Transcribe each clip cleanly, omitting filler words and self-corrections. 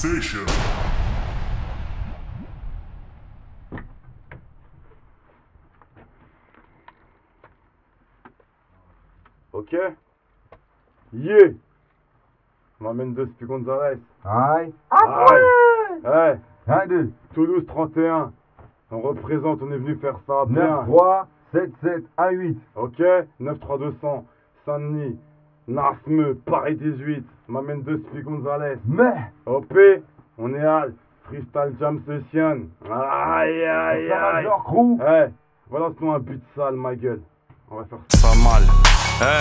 Station. Ok. Yeah. M'amène deux Spi Gonzalez. Aïe. Aïe. 1, 2. Toulouse 31. On représente, on est venu faire ça bien. 9, 3, 7, 7, 1, 8. Ok. 93200. Saint-Denis. Nasme. Paris 18. M'amène deux Spi Gonzalez. Mais. OP. On est Al. Freestyle Jam Session. Aïe aïe aïe. Major Crew. Ouais. Voilà sinon un but sale, ma gueule. On va faire ça mal. Hey,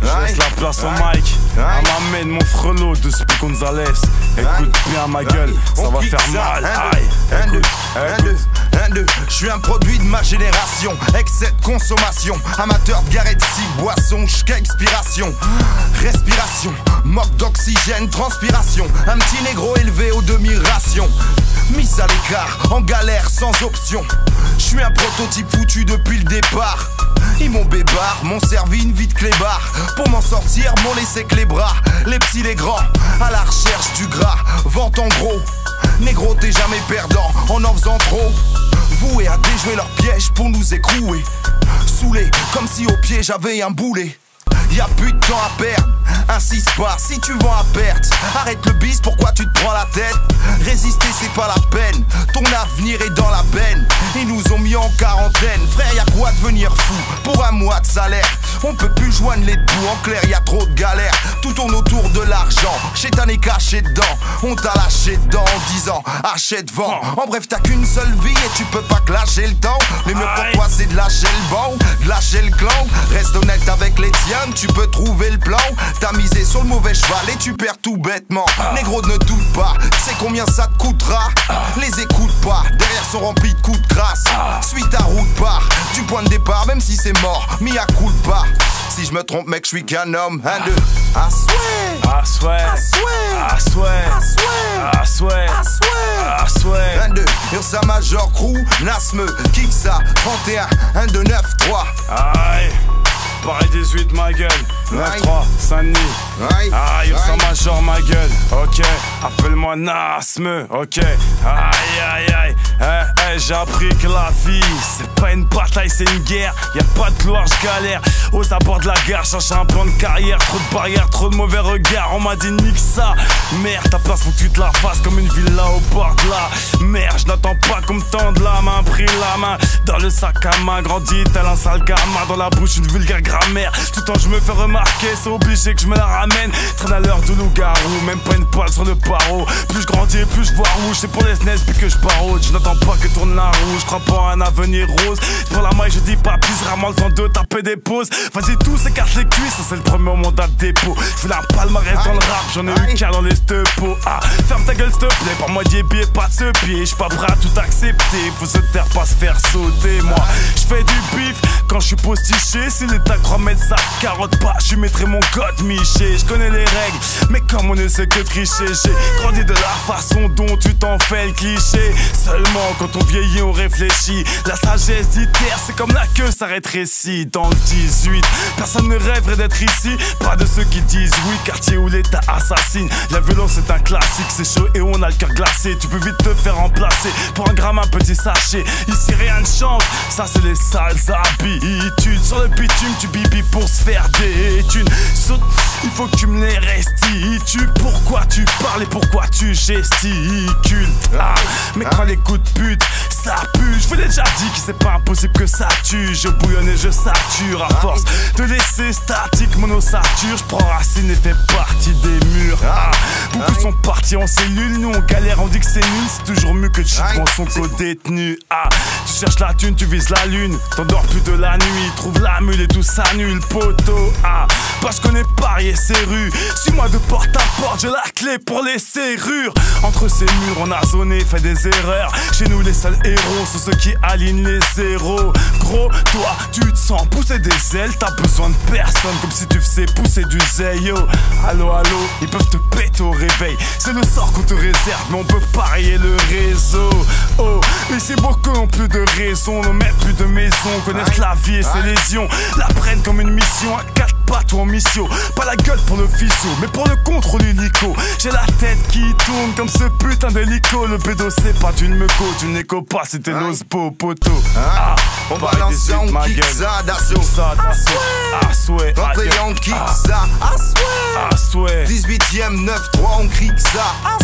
je laisse la place au mic. À m'amène mon frelot de Spi Gonzalez. Écoute bien ma gueule, ça va faire mal. Aïe, écoute, je suis un produit de ma génération. Excès de consommation, amateur de garette, boisson, jusqu'à expiration. Respiration, manque d'oxygène, transpiration. Un petit négro élevé aux demi-rations. Mise à l'écart, en galère, sans option. Je suis un prototype foutu depuis le départ. Ils m'ont bébard, m'ont servi une vie de clébard. Pour m'en sortir, m'ont laissé que les bras. Les petits, les grands, à la recherche du gras. Vente en gros, négro t'es jamais perdant en faisant trop. Voués à déjouer leurs pièges pour nous écrouer. Saoulés, comme si au pied j'avais un boulet. Y'a plus de temps à perdre, insiste pas si tu vends à perte. Arrête le bis, pourquoi tu te prends la tête? Résister c'est pas la peine, ton avenir est dans la benne. Ils nous ont mis en quarantaine, frère y'a quoi devenir fou pour un mois de salaire? On peut plus joindre les deux, en clair y'a trop de galères. Tout tourne autour de l'argent, Chétan est caché dedans. On t'a lâché dedans en disant achète, vend. En bref t'as qu'une seule vie et tu peux pas clasher le temps. Le mieux pour toi c'est de lâcher le banc, de lâcher le clan. Reste honnête avec les tiens, tu peux trouver le plan. T'as misé sur le mauvais cheval et tu perds tout bêtement. Négro ne doute pas, tu sais combien ça te coûtera. Les écoute pas, derrière sont remplis de coups de crasse. Suis ta route part, du point de départ même si c'est mort, mis à coup de pas. Si je me trompe mec je suis qu'un homme. 1, 2, à souhait, à souhait, à souhait, à souhait, à souhait. 1, 2, Ursa Major Crew, Nasme, Kiksa, 31, 1, 2, 9, 3. Aïe, Paris 18 ma gueule. 9-3, Saint-Denis. Aïe, Ursa Major ma gueule. Ok, appelle-moi Nasme. Ok, aïe aïe aïe. J'ai appris que la vie c'est pas une bataille, c'est une guerre. Y'a pas de gloire, j'galère aux abords de la gare, cherche un plan de carrière. Trop de barrières, trop de mauvais regards. On m'a dit nique ça. Merde, ta place faut que tu te la fasses comme une villa au bord de la mer. Je n'attends pas qu'on me tende la main, pris la main dans le sac à main. Grandi tel un sale gamin, dans la bouche une vulgaire grammaire. Tout le temps je me fais remarquer, c'est obligé que je me la ramène. Traîne à l'heure de loup-garou, même pas une poêle sur le paro. Plus je grandis, plus je vois rouge, c'est pour les SNES puis que je parode. Je n'attends pas que tourne la roue, je crois pas à un avenir rose. Pour la maille je dis pas plus, vraiment le temps de taper des pauses. Vas-y tous s'écarte les cuisses, ça c'est le premier au mandat de dépôt. Je fais la palmarès dans le rap, j'en ai eu qu'un dans les stepos. Ferme ta gueule s'il te plaît, par moi billets pas de ce pied. J'suis pas prêt à tout accepter, faut se taire pas se faire sauter. Moi j'fais du bif quand je suis postiché. Si l'état croit mettre sa carotte pas, je mettrai mon code Miché. Je connais les règles, mais comme on ne sait que tricher. J'ai grandi de la façon dont tu t'en fais le cliché. Seulement quand on vieillit on réfléchit. La sagesse d'Iter c'est comme la queue ça rétrécit. Dans le 18, personne ne rêverait d'être ici. Pas de ceux qui disent oui, quartier où l'état assassine. La violence est un classique, c'est chaud et on a le cœur glacé. Tu peux vite te faire remplacer pour un gramme un petit sachet. Ici rien ne change, ça c'est les sales habitudes. Sur le bitume tu bibi pour se faire des thunes. Il faut que tu me les restitues. Pourquoi tu parles et pourquoi tu gesticules? Mais quand les coups de pute ça pue. Je vous l'ai déjà dit que c'est pas impossible que ça tue. Je bouillonne et je sature à force de laisser statique mon ossature. Je prends racine et fais partie des murs. Beaucoup sont partis en cellule, nous on galère, on dit que c'est nul. C'est toujours mieux que de chier devant son co-détenu. Tu cherches la thune, tu vises la lune. T'endors plus de la nuit, trouve la mule et tout s'annule, poteau. Parce qu'on est Paris et ses rues. Suis-moi de porte à porte, j'ai la clé pour les serrures. Entre ces murs on a zoné, fait des erreurs. Chez nous les seuls héros sont ceux qui alignent les zéros. Gros, toi tu te sens pousser des ailes. T'as besoin de personne comme si tu faisais pousser du zeyo. Allo allo, ils peuvent te péter au réveil. C'est le sort qu'on te réserve mais on peut parier le réseau. Oh, ici beaucoup n'ont plus de raison, ne mettent plus de maison. Connaissent la vie et ses lésions, la prennent comme une mission à 4 bateau en mission. Pas la gueule pour le physio, mais pour le contrôle illico. J'ai la tête qui tourne comme ce putain d'hélico. Le pédo c'est pas d'une meco, tu n'éco pas, c'était l'ospo poto. On balance ça, on kick ça d'assaut. À souhait, Rentré on kick ça, à souhait. 18ème 9-3 on crique ça, à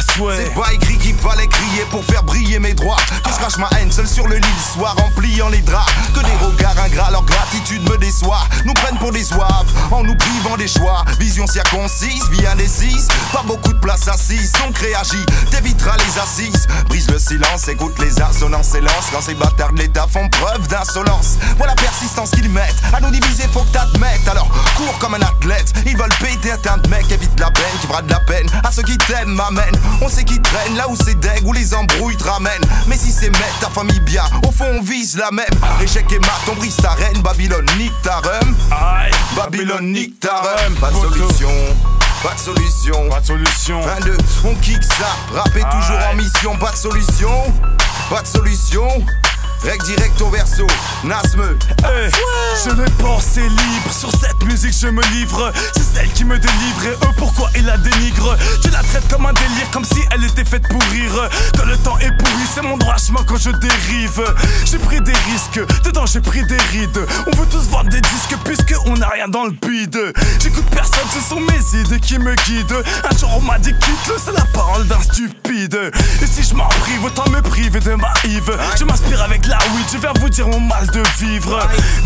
souhait. C'est pas écrit qu'il fallait crier pour faire briller mes droits. Que je crache ma haine seul sur le lit le soir en pliant les draps. Que des regards ingrats, leur gratitude me déçoit. Nous prennent pour des zouaves en nous privant des choix. Vision circoncise, vie indécise. Pas beaucoup de place assise, donc réagis, t'éviteras les assises. Brise le silence, écoute les assonances et lance. Quand ces bâtards de l'État font preuve d'insolence, voilà la persistance qu'ils mettent. À nous diviser, faut que t'admettes. Alors cours comme un athlète, ils veulent péter un teint de mec. Évite la peine qui fera de la peine à ceux qui t'aiment, m'amène. On sait qui traîne là où c'est deg, où les embrouilles te ramènent. Mais si c'est mettre ta famille bien, au fond on vise la même. Échec et mat, on brise ta reine. Babylone nique ta rhum, Babylone nique ta rhum. Pas de solution, pas de solution, pas de solution. 1, 2, on kick ça, rapper toujours en mission. Pas de solution, pas de solution. Rec direct au verso, Nasme. Je n'ai pensé libre, sur cette musique je me livre. C'est celle qui me délivre et eux pourquoi ils la dénigrent. Tu la traites comme un délire, comme si elle était faite pour rire. Quand le temps est pourri, c'est mon droit chemin quand je dérive. J'ai pris des risques, dedans j'ai pris des rides. On veut tous vendre des disques puisque on n'a rien dans le bide. J'écoute personne, ce sont mes idées qui me guident. Un jour on m'a dit quitte-le, c'est la parole d'un stupide. Et si je m'en prive, autant me priver de ma Yves. Je m'inspire avec la weed, je viens vous dire mon mal de vivre.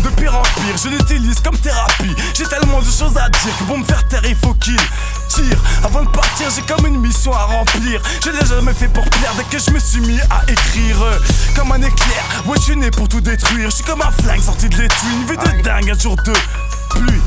De pire en pire, je l'utilise comme thérapie. J'ai tellement de choses à dire que pour me faire taire il faut qu'il tire. Avant de partir j'ai comme une mission à remplir. Je l'ai jamais fait pour plaire dès que je me suis mis à écrire. Comme un éclair, ouais je suis né pour tout détruire. Je suis comme un flingue sorti de l'étui, une vie de dingue un jour de pluie.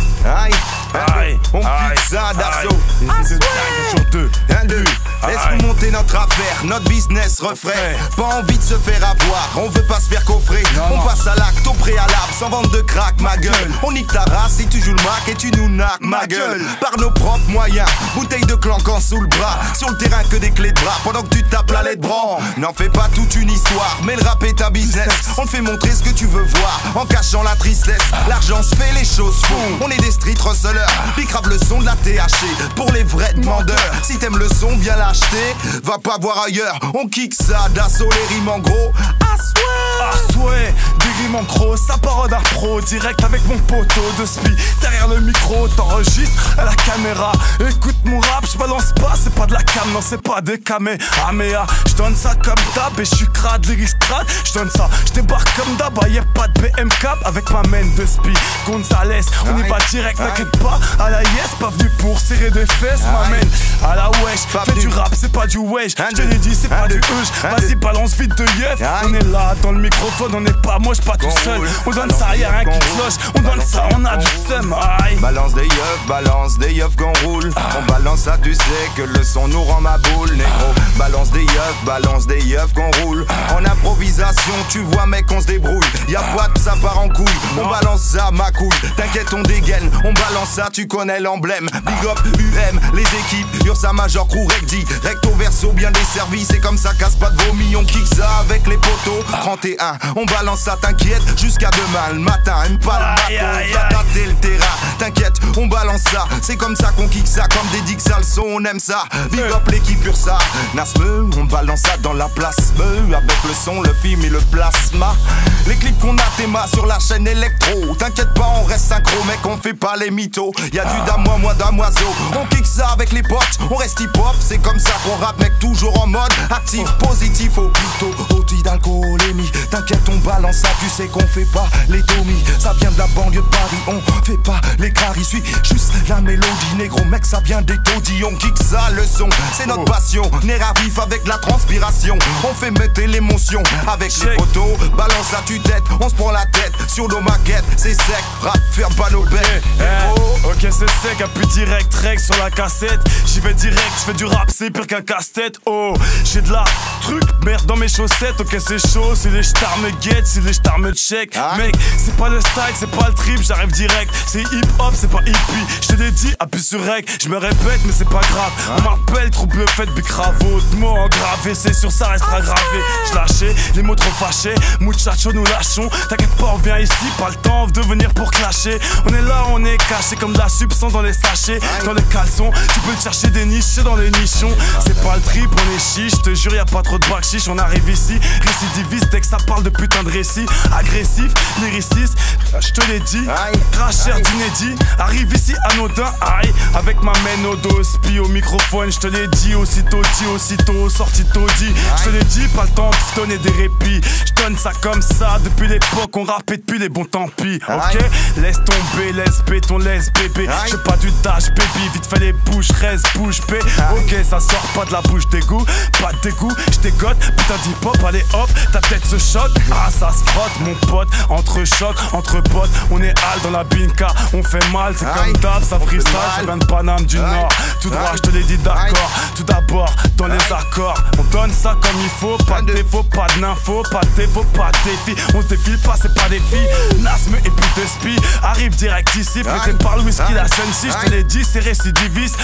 On kick ça d'assaut. Un jour de 1, 2, laisse-nous monter notre affaire, notre business refrait. Pas envie de se faire avoir, on veut pas se faire coffrer. On passe à l'acte au préalable, sans vente de crack, ma gueule. On nique ta race si tu joues le mac et tu nous naques, ma gueule. Par nos propres moyens, bouteille de clanquant sous le bras. Sur le terrain que des clés de bras, pendant que tu tapes la lettre bran. N'en fais pas toute une histoire, mais le rap est un business. On te fait montrer ce que tu veux voir, en cachant la tristesse. L'argent se fait, les choses font. On est des street hustlers, puis grave le son de la THC. Pour les vrais demandeurs, si t'aimes le son, viens l'acheter. Va pas voir ailleurs, on kick ça d'assaut, les rimes en gros. À souhait, des rimes en gros, ça part d'un pro. Direct avec mon poteau de spi. Derrière le micro, t'enregistres à la caméra. Écoute mon rap, je balance pas, c'est pas de la cam, non c'est pas des camés. Je donne ça comme d'hab et je suis crade, l'iristrade. Je donne ça, je débarque comme d'hab, y'a pas de BM cap avec ma main de spi. Gonzalez, on y va direct, t'inquiète pas. À la yes, pas venu pour serrer des fesses, m'amène à la wesh. Fais du rap, c'est pas du wesh. Je te l'ai dit, c'est pas du huge. Vas-y, balance vite de yef. On est là dans le microphone, on n'est pas moche, pas tout seul. On donne ça, y'a rien qui cloche. On donne ça, on a du seum. Balance des yeufs qu'on roule. On balance ça, tu sais que le son nous rend ma boule, négro. Balance des yeufs qu'on roule. En improvisation, tu vois, mec, on se débrouille. Y'a pas de ça part en couille. On balance ça, ma couille. T'inquiète, on dégaine. On balance ça, tu connais l'emblème. Big up, UM, les équipes. Ursa Major, crew, recti. Recto verso, bien desservi. C'est comme ça, casse pas de vomi. On kick ça avec les poteaux. 31, on balance ça, t'inquiète. Jusqu'à demain, le matin. Aime pas le matin, on va tâter le terrain. T'inquiète, on balance ça. C'est comme ça qu'on kick ça. Comme des dicks sales son, on aime ça. Big up l'équipe Ursa. Nasme, on balance ça dans la place. Avec le son, le film et le plasma. Les clips qu'on a, théma sur la chaîne électro. T'inquiète pas, on reste synchro, mec, on fait pas les mythos. Y'a du damois, damoiseau. On kick ça avec les potes, on reste hip-hop. C'est comme ça qu'on rappe, mec, toujours en mode actif, positif, au plutôt outil d'alcoolémie. T'inquiète, on balance ça, tu sais qu'on fait pas les tomies. Ça vient de la banlieue de Paris, on fait pas les caries. Suis juste la mélodie, négro, mec, ça vient des taudis. On kick ça, le son, c'est notre passion. Nerf à vif avec la transpiration. On fait mettre l'émotion avec les poteaux. Balance ça, tu tête, on se prend la tête sur nos maquettes. C'est sec, rap, ferme pas nos bêtes. Ok, c'est sec, un peu direct, rec sur la cassette. J'y vais direct, j'fais du rap, c'est pire qu'un casse-tête. Oh, j'ai de la truc, merde dans mes chaussettes. Ok, c'est chaud, si les stars me guettent, si les stars me check. Mec, c'est pas le style, c'est pas le trip, j'arrive direct. C'est hip hop, c'est pas hippie. Je te l'ai dit, appuie sur rec. Je me répète, mais c'est pas grave. On m'appelle trouble fait, bicravo. Mots engravés, c'est sûr, ça restera gravé. Je lâchais, les mots trop fâchés. Muchacho, nous lâchons. T'inquiète pas, on vient ici, pas le temps de venir pour clasher. On est là, on est caché comme de la substance dans les sachets. Dans les caleçons, tu peux te chercher des niches dans les nichons. C'est pas le trip, on est chiche. Je te jure, y'a pas trop de bac chiche. On arrive ici, récidiviste dès que ça parle de putain de récit. Agressif, lyriciste, je te l'ai dit. Cracheur d'inédit, arrive ici anodin. Aïe, avec ma main au dos, spi au microphone. Je te l'ai dit, aussitôt dit, aussitôt sorti taudit. Je te l'ai dit, pas le temps de donner des répits. Je donne ça comme ça, depuis l'époque, on rappait depuis les bons tant pis. Ok, laisse tomber, laisse béton, laisse bébé. J'ai pas du dash, baby, vite fait les bouches, reste bouche, paix. Ok, ça sort pas de la bouche d'égout, pas de dégoût, je dégote, putain d'hip hop, allez hop, ta tête se choque. Ah, ça se frotte, mon pote, entre choc, entre potes, on est hal dans la binka, on fait mal, c'est comme d'hab, ça freestyle, ça vient de Paname du Nord. Tout droit, je te l'ai dit d'accord, tout d'abord, dans les accords, on donne ça comme il faut, pas de défaut, pas de nympho, pas de défaut, pas de défi, on se défile pas, c'est pas des filles. Nasme et puis de spi, arrive direct ici, pété par le whisky, la scène si, je te l'ai dit, c'est récidiviste.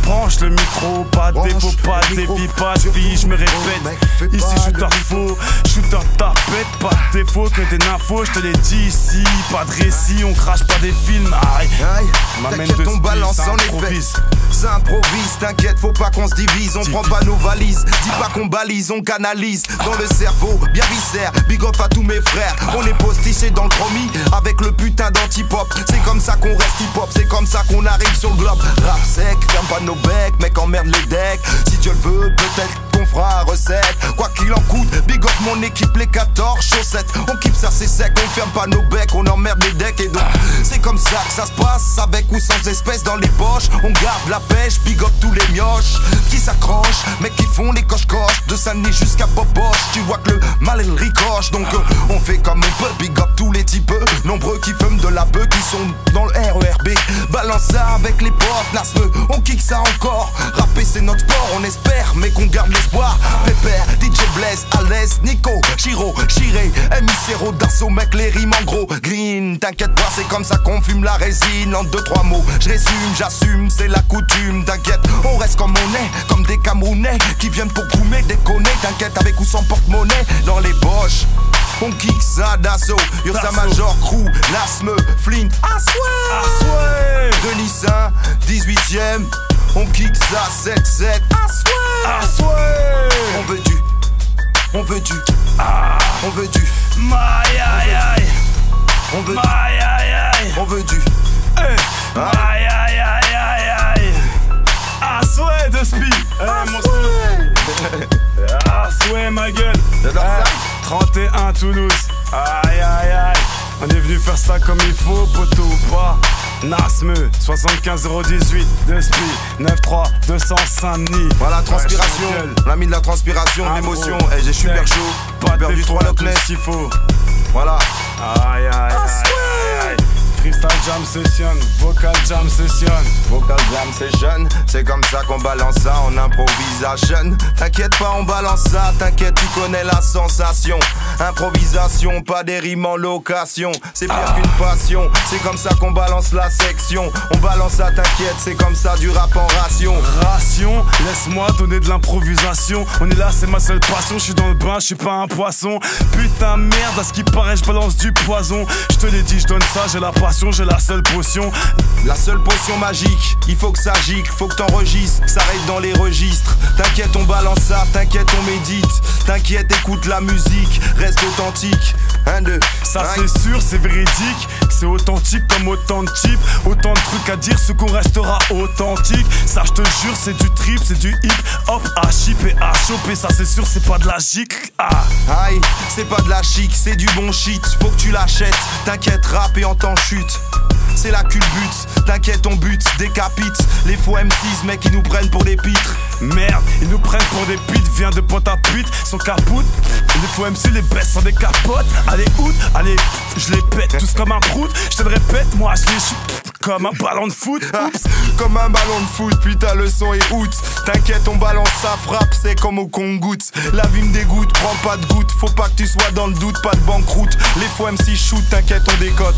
Branche le micro, pas de défaut, pas de défi, pas de vie, je me répète. Ici, shooter faux, shooter tapette, pas de défaut, que des nymphos, je te l'ai dit ici, pas de récit, on crache pas des films. Aïe, t'inquiète, on balance en effet. Ça improvise, t'inquiète, faut pas qu'on se divise. On prend pas nos valises, dis pas qu'on balise, on canalise dans le cerveau, bien viscère. Big up à tous mes frères, on est postichés dans le chromie avec le putain d'anti-pop. C'est comme ça qu'on reste hip-hop, c'est comme ça qu'on arrive sur le globe. Rap sec, ferme pas nos becs, mec emmerde les decks. Si Dieu le veut, peut-être qu'on fera recette. Quoi qu'il en coûte, big up mon équipe, les 14 chaussettes. On kiffe ça, c'est sec, on ferme pas nos becs, on emmerde les decks. Et donc, c'est comme ça que ça se passe, avec ou sans espèces dans les poches. On garde la pêche, big up tous les mioches qui s'accrochent, mais qui font les coche-coches. De Saint-Denis jusqu'à Popoche, tu vois que le mal il ricoche. Donc on fait comme on peut, big up tous les types nombreux qui fument de la beuh, qui sont dans le RERB. Balance ça avec les potes, Nasme, on kick ça encore. Rapper c'est notre sport, on espère, mais qu'on garde l'espoir. Pépère, DJ Blaise, Alès, Nico, Chiro, Chiré, Emicero, Darso, mec les rimes en gros. Green, t'inquiète pas, c'est comme ça qu'on fume la résine. En 2-3 mots, je résume, j'assume, c'est la coutume. T'inquiète, on reste comme on est, comme des Camerounais qui viennent pour goumer, déconner. T'inquiète, avec ou sans porte-monnaie dans les poches. On kick ça d'assaut, Ursa Major, Crew, Nasme, Flint, Asoué, Denis Saint, 18ème, on kick ça, 7-7, Asoué, on veut du, on veut du, on veut du, aïe aïe aïe, on veut du, aïe aïe aïe, on veut du, aïe aïe aïe aïe aïe, Asoué de spi, Asoué ma gueule, j'adore ça. 31 Toulouse, aïe aïe aïe, on est venu faire ça comme il faut, poteau ou pas. Nasme, 75 018, de spi, 93 200 Saint-Denis. Voilà, transpiration, on a mis de la transpiration, de l'émotion. Et j'ai super chaud, pas perdu 3 Loch-Ness s'il faut. Voilà. Aïe aïe aïe aïe. Freestyle jam session, vocal jam session. Vocal jam session, c'est comme ça qu'on balance ça en improvisation. T'inquiète pas, on balance ça, t'inquiète, tu connais la sensation. Improvisation, pas des rimes en location. C'est pire qu'une passion, c'est comme ça qu'on balance la section. On balance ça, t'inquiète, c'est comme ça du rap en ration. Ration, laisse-moi donner de l'improvisation. On est là, c'est ma seule passion. Je suis dans le bain, je suis pas un poisson. Putain merde, à ce qui paraît, je balance du poison. Je te l'ai dit, je donne ça, j'ai la passion, j'ai la seule potion. La seule potion magique, il faut que ça gicle, faut que t'enregistres, ça règle dans les registres. T'inquiète, on balance ça, t'inquiète, on médite. T'inquiète, écoute la musique, reste authentique. 1, 2, ça c'est sûr, c'est véridique. C'est authentique comme autant de types. Autant de trucs à dire, ce qu'on restera authentique. Ça je te jure, c'est du trip, c'est du hip hop à chip et à choper. Ça c'est sûr, c'est pas de la gicle. Aïe, c'est pas de la chic, c'est du bon shit. Faut que tu l'achètes, t'inquiète, rap et en temps chute. C'est la culbute, t'inquiète on bute, décapite. Les faux M6 mec ils nous prennent pour des pitres. Merde, ils nous prennent pour des putes, viens de pointe à pute, sont capoutes. Les faux MC les baissent sans des capotes. Allez out, allez, je les pète tous comme un prout. Je te le répète, moi je les chute comme un ballon de foot. Oups. Comme un ballon de foot, putain le son est out. T'inquiète, on balance sa frappe, c'est comme au compte-goutte. La vie me dégoûte, prends pas de goutte. Faut pas que tu sois dans le doute, pas de banqueroute. Les fois MC shoot, t'inquiète, on décote.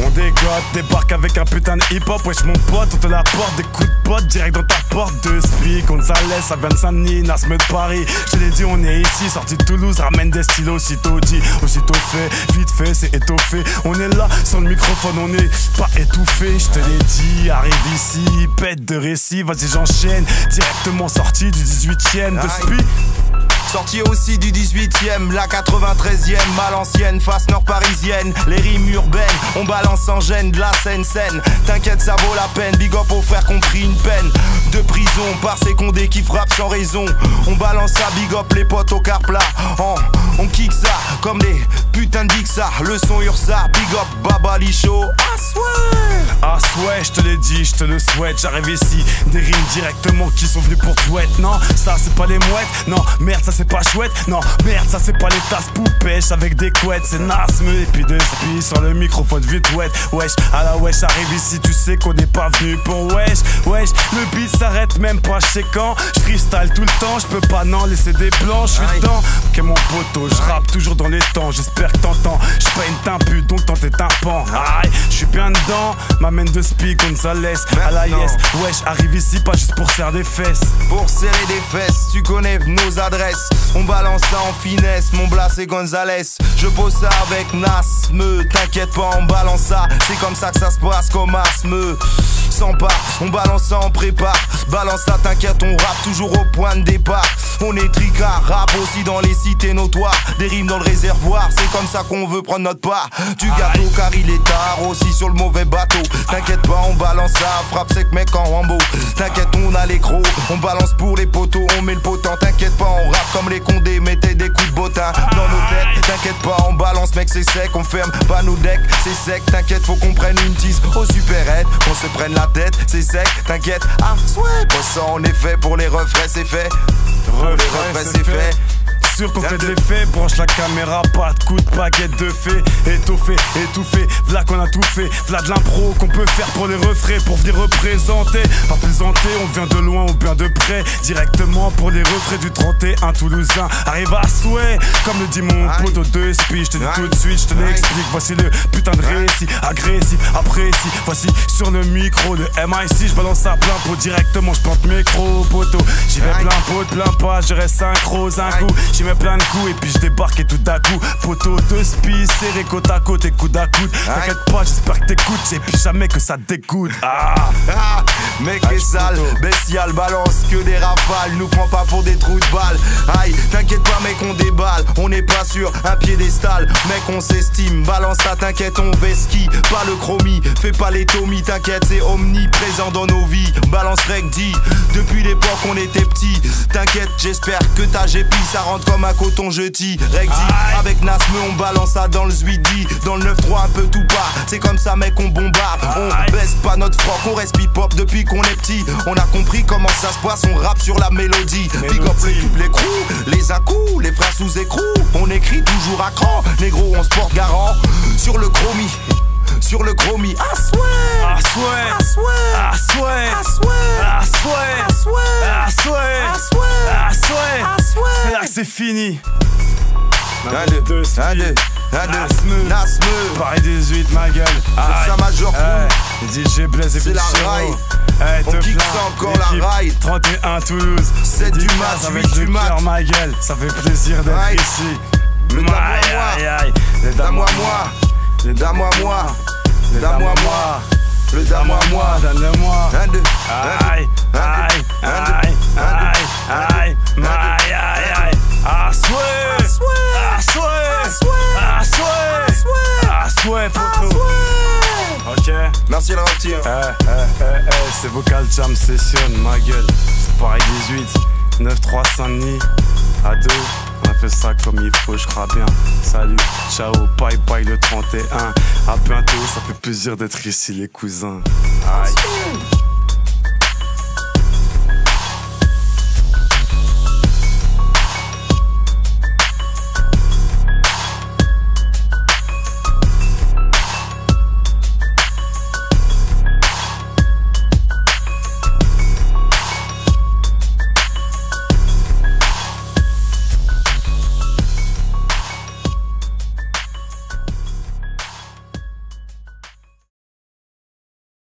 On dégote, débarque avec un putain de hip-hop. Wesh mon pote, on te la porte, des coups de pote direct dans ta porte de speak. Gonzalez, ça vient de Saint-Denis, Nasme de Paris. Je te l'ai dit, on est ici, sorti de Toulouse, ramène des stylos, aussitôt dit, aussitôt fait, vite fait, c'est étoffé. On est là, sans le microphone, on est pas étouffé. Je te l'ai dit, arrive ici, pète de récit, vas-y j'enchaîne. Directement sorti du 18ème de Spi. Sorti aussi du 18ème, la 93ème, à l'ancienne, face nord parisienne. Les rimes urbaines, on balance en gêne de la scène. T'inquiète, ça vaut la peine, big up aux frères qu'on pris une peine de prison par ces condés qui frappent sans raison. On balance ça, big up les potes au car plat. On kick ça comme des putains de ça. Le son Ursa, big up Baba Licho. Ah ouais, je te l'ai dit, je te le souhaite. J'arrive ici, des rimes directement qui sont venus pour Touette. Non, ça c'est pas les mouettes. Non, merde, ça c'est pas chouette. Non, merde, ça c'est pas les tasses poupèches avec des couettes. C'est Nasme et puis de Spi sur le microphone vite ouette. Wesh, à la wesh, arrive ici, tu sais qu'on n'est pas venu pour wesh. Wesh, le beat s'arrête même pas, je sais quand. Je freestyle tout le temps, je peux pas non laisser des blancs. Je suis dedans, ok mon poteau, je rappe toujours dans les temps. J'espère que t'entends, je pas une timpu donc t'en t'es tympan. Aïe, je suis bien dedans, m'amène de Spi, Gonzalez, à la yes. Wesh, arrive ici pas juste pour serrer des fesses. Pour serrer des fesses, tu connais nos adresses. On balance ça en finesse, mon Blas et Gonzalez. Je pose ça avec Nasme, t'inquiète pas, on balance ça. C'est comme ça que ça se passe comme Asme. Sans pas, on balance ça en prépa. Balance ça, t'inquiète, on rappe toujours au point de départ. On est tricard, rap aussi dans les cités notoires. Des rimes dans le réservoir, c'est comme ça qu'on veut prendre notre part. Du gâteau car il est tard, aussi sur le mauvais bateau. T'inquiète pas, on balance ça, frappe sec mec en Rambo. T'inquiète, on a les crocs, on balance pour les poteaux, on met le potent. T'inquiète pas, on rappe comme les condés, mettez des coups de bottin dans nos têtes. T'inquiète pas, on balance mec, c'est sec, on ferme pas nos decks, c'est sec. T'inquiète, faut qu'on prenne une tease au super-head, qu'on se prenne la tête, c'est sec. T'inquiète, ah ouais, pas ça, on est fait pour les refrains, c'est fait. Pour les refrains, c'est fait. Sûr qu'on fait de l'effet, branche la caméra, pas de coup de baguette de fée. Étoffé, étouffé, v'là qu'on a tout fait. V'là de l'impro qu'on peut faire pour les refrains, pour venir représenter. Pas plaisanter, on vient de loin ou bien de près. Directement pour les refrains du 31 Toulousain. Arrive à souhait, comme le dit mon poteau de Spi. Je te dis tout de suite, je te l'explique. Voici le putain de récit, agressif, apprécie. Voici sur le micro, le MIC. Je balance ça plein pot directement, je plante micro poteau. J'y vais plein pot, plein pas, je reste synchro un coup. J'y mets plein de coups et puis je débarque et tout d'un coup poteau de Spi, serré côte à côte et coude à coude. T'inquiète pas, j'espère que t'écoutes, et puis jamais que ça dégoûte. Mec est sale, bestial, balance que des rafales. Nous prends pas pour des trous de balles. Aïe, t'inquiète pas mec, on déballe. On n'est pas sur un piédestal, mec on s'estime. Balance ça, t'inquiète, on vesquille pas le chromie, fais pas les tomies. T'inquiète, c'est omniprésent dans nos vies. Balance rec dit, depuis l'époque on était petit. T'inquiète, j'espère que ta GP ça rentre comme un coton jeté. Rec dit, avec Nasme on balance ça dans le Zwidi. Dans le 9-3 un peu tout part, c'est comme ça mec on bombarde. On baisse pas notre froc, on reste hip-hop depuis qu'on est petit. On a compris comment ça se passe, on rappe sur la mélodie. Big up les cubes, les crews, les à-coups, les frères sous écrou. On écrit toujours à cran, négro on se porte garant. Sur le chromie, sur le chromie. Ah souhait, ah souhait, ah souhait, ah souhait, ah souhait, ah souhait, ah souhait, ah souhait, ah souhait, ah souhait. ah souhait. C'est là que c'est fini. Un, deux, un, deux, un, deux. Nasme, Nasme, Paris 18 ma gueule. ça major. DJ Blaise et C'est la Bichero. raille. On kick ça encore la raille. 31 Toulouse. 7 du mat, avec 8 le du mat. cœur ma gueule. Ça fait plaisir d'être Aïe. ici. Le dame à Aïe, moi. aïe, aïe. Le Dame dame à à moi, Le dame à moi, le dame à moi, le dame à moi. Donne-le-moi. Un, deux, Aïe, aïe, aïe, aïe, aïe, aïe, aïe, aïe. À souhait, à souhait, à souhait, à souhait, poteau. Ok. Merci de la retenir. C'est Vocal Jam Session, ma gueule. C'est Paris 18, 9-3 Saint-Denis. À 2, on a fait ça comme il faut, je crois bien. Salut, ciao, bye bye le 31. À bientôt, ça fait plaisir d'être ici les cousins.